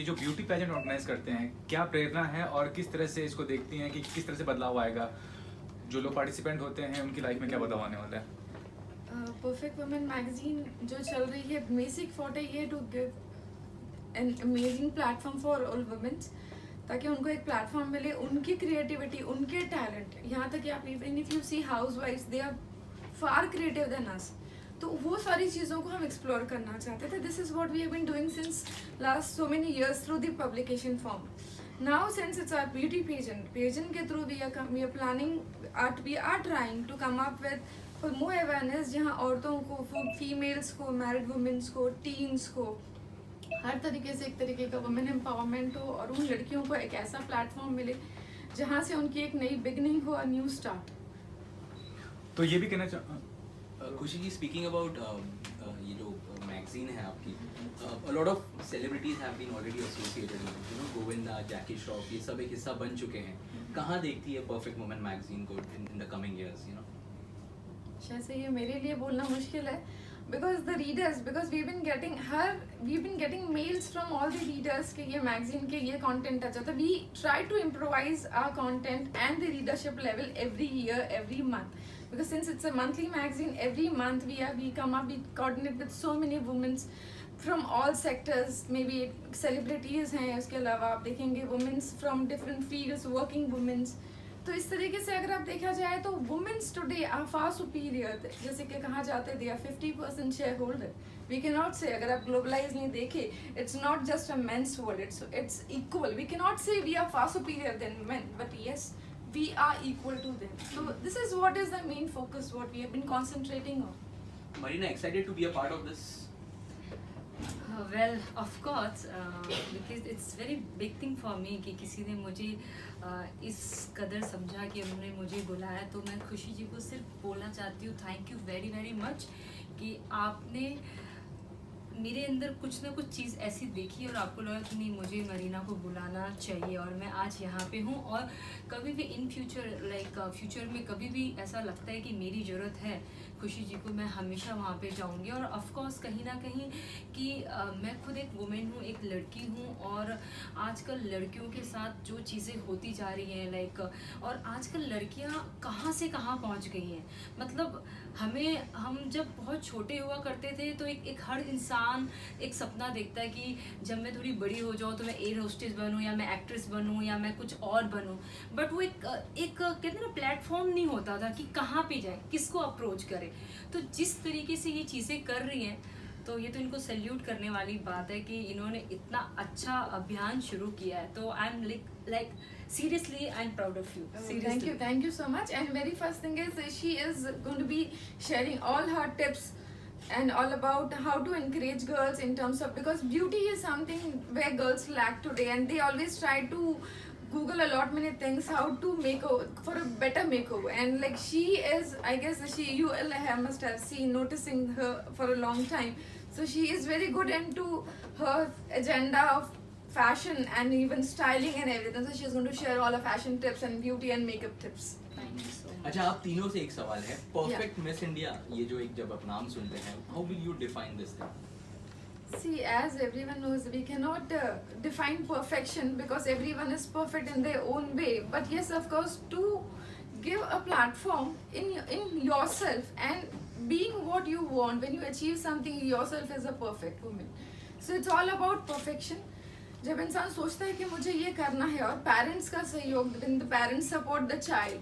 जो beauty pageant organise करते हैं, क्या प्रेरणा है और किस तरह से इसको देखती हैं कि किस तरह से बदलाव आएगा, जो लोग पार्टिसिपेंट होते हैं उनकी लाइफ में क्या बदलाव आने वाला है? परफेक्ट वुमेन मैगजीन जो चल रही है, बेसिक फॉर ये to give an amazing platform for all womens, ताकि उनको एक प्लेटफॉर्म मिले, उनकी क्रिएटिविटी, उनके टैलेंट। यहाँ तक कि आप इवन इफ यू सी हाउस वाइफ्स, they are far creative than us, तो वो सारी चीज़ों को हम एक्सप्लोर करना चाहते थे। This is what we have been doing since last so many years through the publication form. Now since it's our beauty pageant के through we are planning, we are trying to come up with more awareness, जहाँ औरतों को, females को, married women's को, teens को, हर तरीके से एक तरीके का वुमेन एम्पावरमेंट हो, और उन लड़कियों को एक ऐसा प्लेटफॉर्म मिले जहाँ से उनकी एक नई बिगनिंग हो, न्यू स्टार्ट. तो ये भी कहना खुशी जी, स्पीकिंग अबाउट ये जो मैगजीन है आपकी, a lot of celebrities have been already associated with it, you know, Govinda, जैकी श्रॉफ, ये सब एक हिस्सा बन चुके हैं. कहाँ देखती है परफेक्ट वुमन मैगजीन को in the coming years, you know? जैसे ये मेरे लिए बोलना मुश्किल है, because we've been getting mails from all the readers कि ये magazine के ये content अच्छा था. We try to improvise our content and the readership level every year, every month, because since it's a monthly magazine, every month we coordinate with so many women from all sectors. Maybe celebrities हैं, उसके अलावा आप देखेंगे women from different fields, working women. तो इस तरीके से अगर आप देखा जाए तो women's today are far superior. जैसे कि कहा जाता है they are 50% shareholder. We can not say, अगर आप ग्लोबलाइज नहीं देखे, it's not just a men's world, it's equal. We can not say we are far superior than men, but yes we are equal to them. So this is what is the main focus, what we have been concentrating on. Marina, excited to be a part of this? Well, of course, because it's very big thing for me कि किसी ने मुझे इस कदर समझा कि उन्होंने मुझे बुलाया. तो मैं खुशी जी को सिर्फ बोलना चाहती हूँ thank you very very much कि आपने मेरे अंदर कुछ ना कुछ चीज़ ऐसी देखी और आपको लगा कि नहीं, मुझे मरीना को बुलाना चाहिए, और मैं आज यहाँ पे हूँ. और कभी भी इन फ्यूचर फ्यूचर में कभी भी ऐसा लगता है कि मेरी ज़रूरत है खुशी जी को, मैं हमेशा वहाँ पे जाऊँगी. और ऑफ कोर्स कहीं ना कहीं कि मैं खुद एक वुमेन हूँ, एक लड़की हूँ, और आजकल लड़कियों के साथ जो चीज़ें होती जा रही हैं और आजकल लड़कियाँ कहाँ से कहाँ पहुँच गई हैं. मतलब हम जब बहुत छोटे हुआ करते थे तो एक हर इंसान एक सपना देखता है कि जब मैं थोड़ी बड़ी हो जाऊँ तो मैं एयर होस्टेस बनूँ, या मैं एक्ट्रेस बनूँ, या मैं कुछ और बनूँ. बट वो एक कहते हैं ना, प्लेटफॉर्म नहीं होता था कि कहाँ पे जाए, किसको अप्रोच करें. तो जिस तरीके से ये चीज़ें कर रही हैं, तो ये तो इनको सैल्यूट करने वाली बात है कि इन्होंने इतना अच्छा अभियान शुरू किया है. तो I am like seriously I'm proud of you. Seriously. Thank you so much. And very first thing is she is going to be sharing all her tips and all about how to encourage girls in terms of, because beauty is something where girls lack today, and they always try to Google a lot many things how to make for a better makeover. And like she is, I guess you must have seen, noticing her for a long time. So she is very good into her agenda of fashion and even styling and everything. So she's going to share all her fashion tips and beauty and makeup tips. Thank you so much. अच्छा, आप तीनों से एक सवाल है. Perfect miss India, ये जो एक जब आप नाम सुनते हैं, how will you define this thing? See, as everyone knows, we cannot define perfection because everyone is perfect in their own way. But yes, of course, to give a platform in yourself and being what you want, when you achieve something yourself as a perfect woman. So it's all about perfection. जब इंसान सोचता है कि मुझे ये करना है, और पेरेंट्स का सहयोग, when the parents support the child,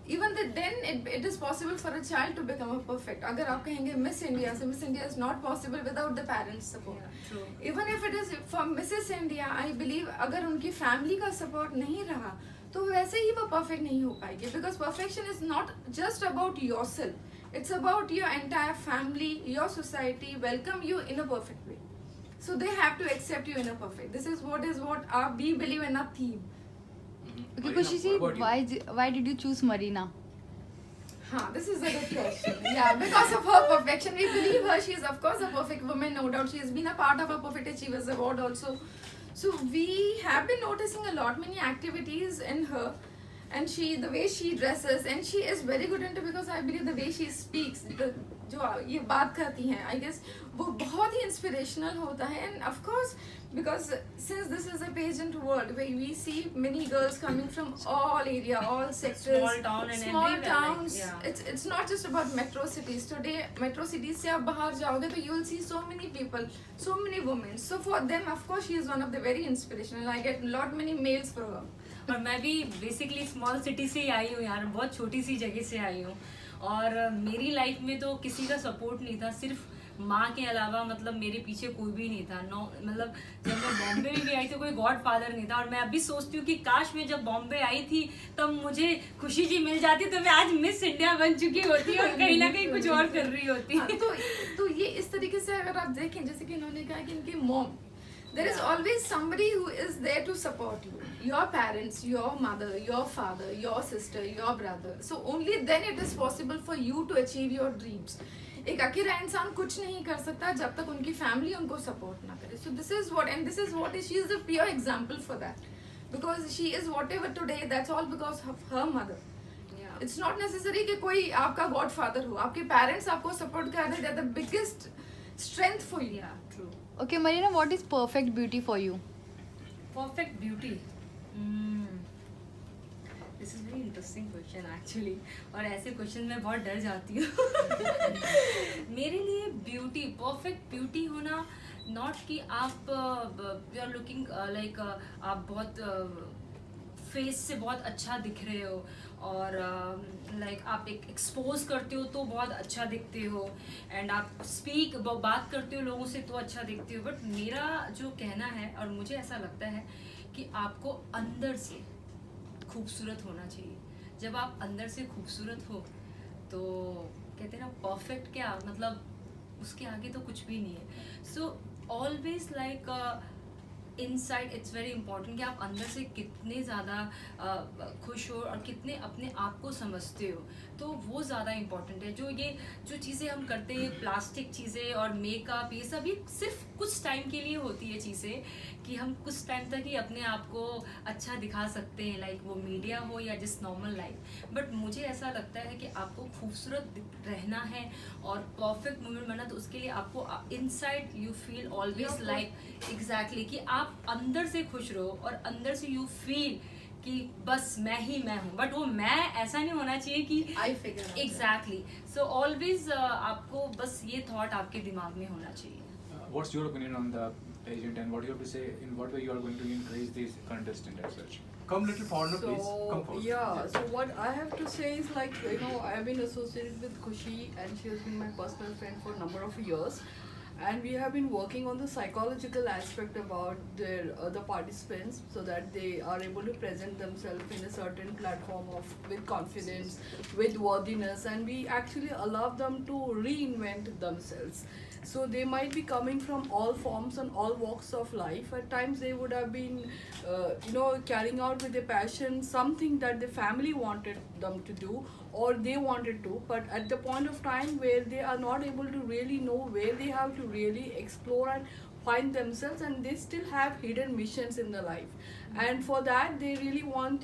even then it is possible for a child to become a perfect. अगर आप कहेंगे मिस इंडिया से, miss India is not possible without the parents support. Yeah, true. Even if it is for Mrs. India, I believe अगर उनकी family का support नहीं रहा तो वैसे ही वो परफेक्ट नहीं हो पाएगी. Because perfection is not just about yourself, it's about your entire family, your society welcome you in a perfect way. So they have to accept you in a perfect. This is what we believe in our theme. Okay, Kushi, why did you choose Marina? This is a good question. Yeah, because of her perfection, we believe her. She is of course a perfect woman, no doubt. She has been a part of our Perfect Achievers Award also. So we have been noticing a lot many activities in her, and the way she dresses, and she is very good into, because I believe the way she speaks, जो ये बात करती हैं, I guess वो बहुत ही inspirational होता है. End of course because since this is a pageant world where we see many girls coming from all area, all sectors, Small town and small everywhere, like, towns, yeah. it's not just about metro cities. Today metro cities से आप बाहर जाओगे तो you will see so many people, so many women. So for them of course she is one of the very inspirational. I get lot many mails for her. और मैं भी basically small city से ही आई हूँ यार, बहुत छोटी सी जगह से आई हूँ. और मेरी लाइफ में तो किसी का सपोर्ट नहीं था, सिर्फ माँ के अलावा मतलब मेरे पीछे कोई भी नहीं था. नो मतलब जब मैं बॉम्बे में भी आई थी कोई गॉड फादर नहीं था. और मैं अभी सोचती हूँ कि काश मैं जब बॉम्बे आई थी तब मुझे खुशी जी मिल जाती तो मैं आज मिस इंडिया बन चुकी होती और कहीं ना कहीं कुछ और कर रही होती. तो ये इस तरीके से अगर आप देखें, जैसे कि इन्होंने कहा कि इनकी mom, there is always somebody who is there to support you, your parents, your mother, your father, your sister, your brother. So only then it is possible for you to achieve your dreams. एक अकेला इंसान कुछ नहीं कर सकता जब तक उनकी फैमिली उनको सपोर्ट ना करे. So this is what, and this is what is, she is the pure example for that, because she is whatever today, that's all because of her mother. It's not necessary कि कोई आपका godfather हो, आपके parents आपको support कर रहे, they're the biggest strength for you. Yeah, true. Okay, Marina, what is perfect beauty for you? Perfect beauty. This is very interesting question actually. और ऐसे क्वेश्चन में बहुत डर जाती हूँ. मेरे लिए ब्यूटी, परफेक्ट ब्यूटी होना, नॉट कि आप यू आर लुकिंग लाइक आप बहुत फेस से बहुत अच्छा दिख रहे हो और लाइक आप एक एक्सपोज करते हो तो बहुत अच्छा दिखते हो एंड आप स्पीक बात करते हो लोगों से तो अच्छा दिखते हो. बट मेरा जो कहना है और मुझे ऐसा लगता है कि आपको अंदर से खूबसूरत होना चाहिए. जब आप अंदर से खूबसूरत हो तो कहते हैं ना परफेक्ट क्या मतलब उसके आगे तो कुछ भी नहीं है. So always like inside it's very important कि आप अंदर से कितने ज़्यादा खुश हो और कितने अपने आप को समझते हो, तो वो ज़्यादा इम्पॉर्टेंट है. जो चीज़ें हम करते हैं प्लास्टिक चीज़ें और मेकअप, ये सब ये सिर्फ कुछ टाइम के लिए होती है चीज़ें कि हम कुछ टाइम तक ही अपने आप को अच्छा दिखा सकते हैं, लाइक वो मीडिया हो या जिस नॉर्मल लाइफ. बट मुझे ऐसा लगता है कि आपको खूबसूरत रहना है और परफेक्ट मोमेंट बनना, तो उसके लिए आपको inside you feel always like exactly कि आप अंदर से खुश रहो और अंदर से यू फील कि बस मैं ही मैं हूँ. बट वो मैं ऐसा नहीं होना चाहिए कि एग्जैक्टली. सो ऑलवेज आपको बस ये थॉट आपके दिमाग में होना चाहिए. What's your opinion on the pageant and what do you have to say, in what way you are going to encourage these contestants as such? Come little forward, please. Come forward. Yeah, so what I have to say is like, you know, I've been associated with Khushi and she has been my personal friend for a number of years. And we have been working on the psychological aspect about their other participants so that they are able to present themselves in a certain platform with confidence, with worthiness, and we actually allow them to reinvent themselves. So they might be coming from all forms and all walks of life. At times they would have been, carrying out with their passion something that the family wanted them to do or they wanted to, but at the point of time where they are not able to really know where they have to really explore and find themselves, and they still have hidden missions in their life. And for that they really want,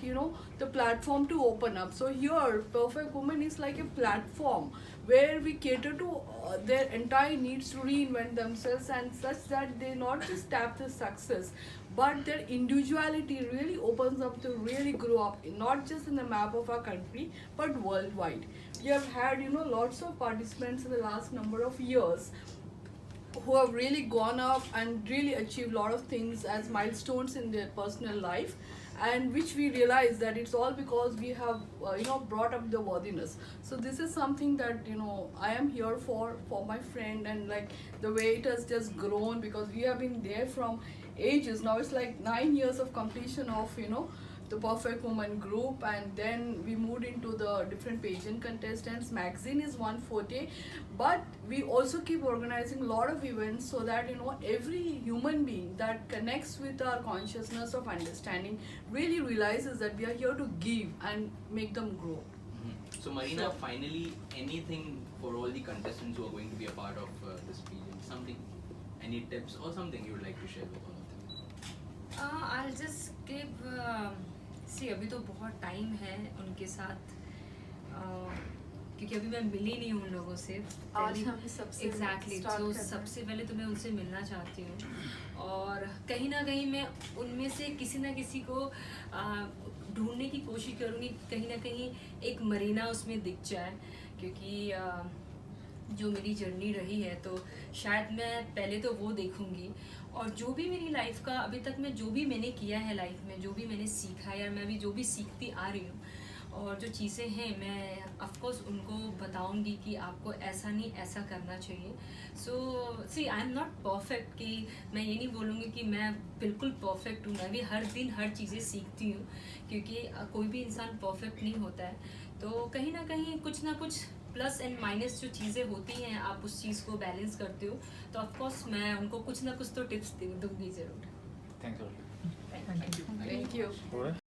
the platform to open up. So here Perfect Woman is like a platform where we cater to their entire needs to reinvent themselves, and such that they not just tap the success, but their individuality really opens up to really grow up, not just in the map of our country, but worldwide. We have had, lots of participants in the last number of years who have really gone up and really achieved a lot of things as milestones in their personal life, and which we realize that it's all because we have brought up the worthiness. So this is something that I am here for my friend, and like the way it has just grown, because we have been there from ages. Now it's like 9 years of completion of the Perfect Woman group, and then we moved into the different pageant contestants. Magazine is one forte, but we also keep organizing a lot of events so that every human being that connects with our consciousness of understanding really realizes that we are here to give and make them grow. So Marina, finally, anything for all the contestants who are going to be a part of this pageant, something, any tips or something you would like to share with all of them? I'll just give अभी तो बहुत time है उनके साथ क्योंकि अभी मैं मिली नहीं हूँ उन लोगों से। आज हम सबसे एग्जैक्टली start तो कर रहे हैं। सबसे पहले तो मैं उनसे मिलना चाहती हूँ और कहीं ना कहीं मैं उनमें से किसी ना किसी को ढूंढने की कोशिश करूँगी, कहीं ना कहीं एक मरीना उसमें दिख जाए, क्योंकि जो मेरी जर्नी रही है तो शायद मैं पहले तो वो देखूंगी, और जो भी मेरी लाइफ का अभी तक मैं जो भी मैंने किया है लाइफ में, जो भी मैंने सीखा है या मैं अभी जो भी सीखती आ रही हूँ, और जो चीज़ें हैं मैं ऑफ कोर्स उनको बताऊंगी कि आपको ऐसा नहीं ऐसा करना चाहिए। सो सी आई एम नॉट परफेक्ट, कि मैं ये नहीं बोलूँगी कि मैं बिल्कुल परफेक्ट हूँ, मैं भी हर दिन हर चीज़ें सीखती हूँ, क्योंकि कोई भी इंसान परफेक्ट नहीं होता है। तो कहीं ना कुछ प्लस एंड माइनस जो चीज़ें होती हैं, आप उस चीज़ को बैलेंस करते हो, तो ऑफ कोर्स मैं उनको कुछ ना कुछ तो टिप्स दूंगी ज़रूर। थैंक्स। Thank you.